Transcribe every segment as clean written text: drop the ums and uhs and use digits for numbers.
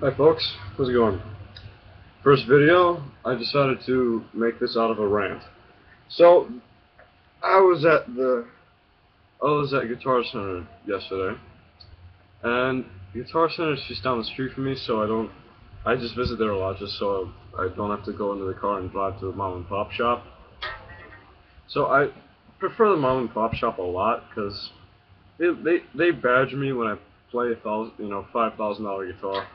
Hi folks, how's it going? First video, I decided to make this out of a rant. So, I was at Guitar Center yesterday, and Guitar Center is just down the street from me, so I just visit there a lot just so I don't have to go into the car and drive to the mom and pop shop. So I prefer the mom and pop shop a lot, because they badge me when I play $5,000 guitar.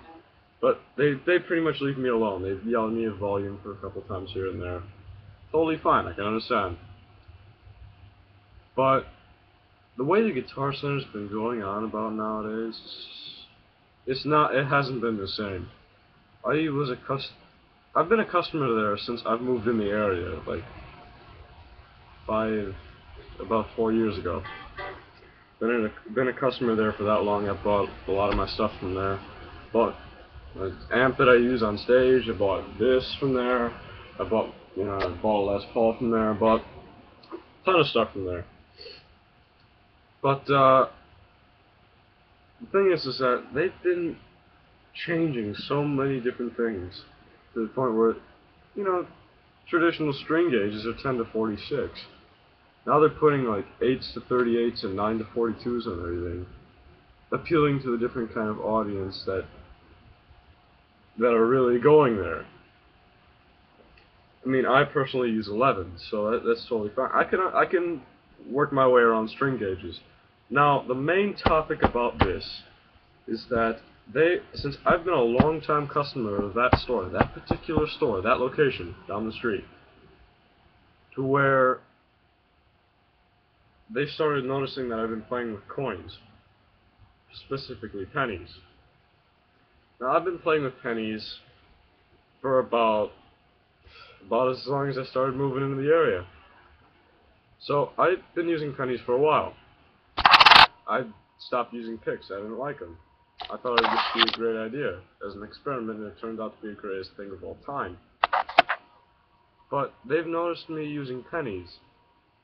But they pretty much leave me alone. They yell at me at volume for a couple times here and there. Totally fine, I can understand. But the way the Guitar Center's been going on about nowadays, it hasn't been the same. I've been a customer there since I've moved in the area, like about 4 years ago. Been a customer there for that long. I bought a lot of my stuff from there. Bought an amp that I use on stage. I bought this from there. I bought a Les Paul from there. I bought a ton of stuff from there. But the thing is that they've been changing so many different things to the point where, you know, traditional string gauges are 10 to 46. Now they're putting like 8s to 38s and 9 to 42s on everything, appealing to the different kind of audience that are really going there. I mean, I personally use 11, so that's totally fine. I can work my way around string gauges. Now, the main topic about this is that since I've been a long-time customer of that store, that particular store, that location down the street, to where they started noticing that I've been playing with coins, specifically pennies. Now, I've been playing with pennies for about as long as I started moving into the area. So I've been using pennies for a while. I stopped using picks. I didn't like them. I thought it would just be a great idea as an experiment, and it turned out to be the greatest thing of all time. But they've noticed me using pennies,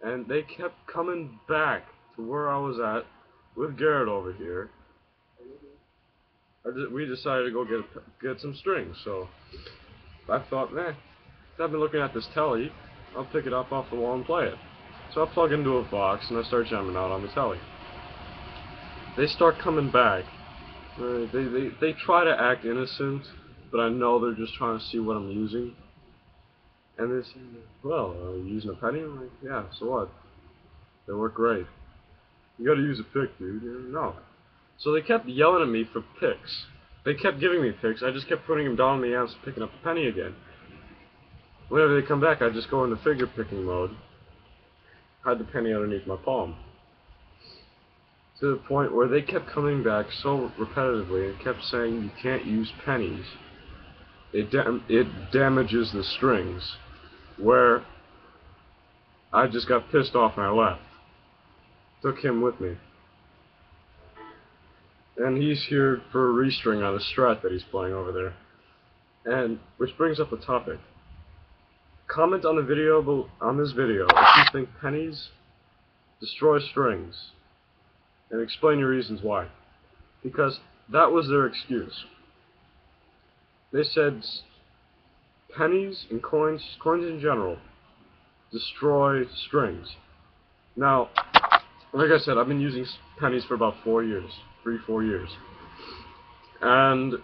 and they kept coming back to where I was at with Garrett over here. We decided to go get some strings, so I thought, I've been looking at this telly, I'll pick it up off the wall and play it. So I plug into a box and I start jamming out on the telly. They start coming back. They try to act innocent, but I know they're just trying to see what I'm using. And they say, well, are you using a penny? I'm like, yeah, so what? They work great. You gotta use a pick, dude. No. So they kept yelling at me for picks. They kept giving me picks. I just kept putting them down on the amps and picking up a penny again. Whenever they come back, I just go into figure picking mode, hide the penny underneath my palm. To the point where they kept coming back so repetitively and kept saying you can't use pennies. It damages the strings. Where I just got pissed off and I left. Took him with me. And he's here for a restring on a Strat that he's playing over there. And which brings up a topic. Comment on this video if you think pennies destroy strings, and explain your reasons why. Because that was their excuse. They said pennies and coins in general, destroy strings. Now, like I said, I've been using pennies for about 4 years, 4 years. And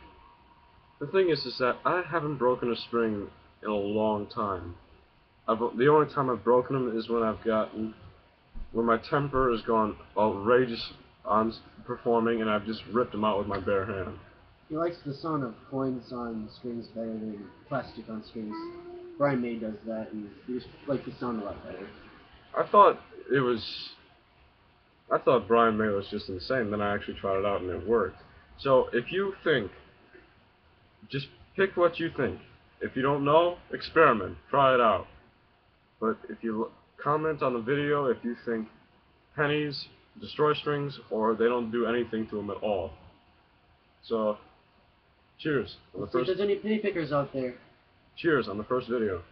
the thing is that I haven't broken a string in a long time. The only time I've broken them is when my temper has gone outrageous on performing, and I've just ripped them out with my bare hand. He likes the sound of coins on strings better than plastic on strings. Brian May does that, and he just likes the sound a lot better. I thought Brian May was just insane. Then I actually tried it out and it worked. So if you think, just pick what you think. If you don't know, experiment, try it out. But if you comment on the video if you think pennies destroy strings or they don't do anything to them at all. So, cheers. If there's any penny pickers out there. Cheers on the first video.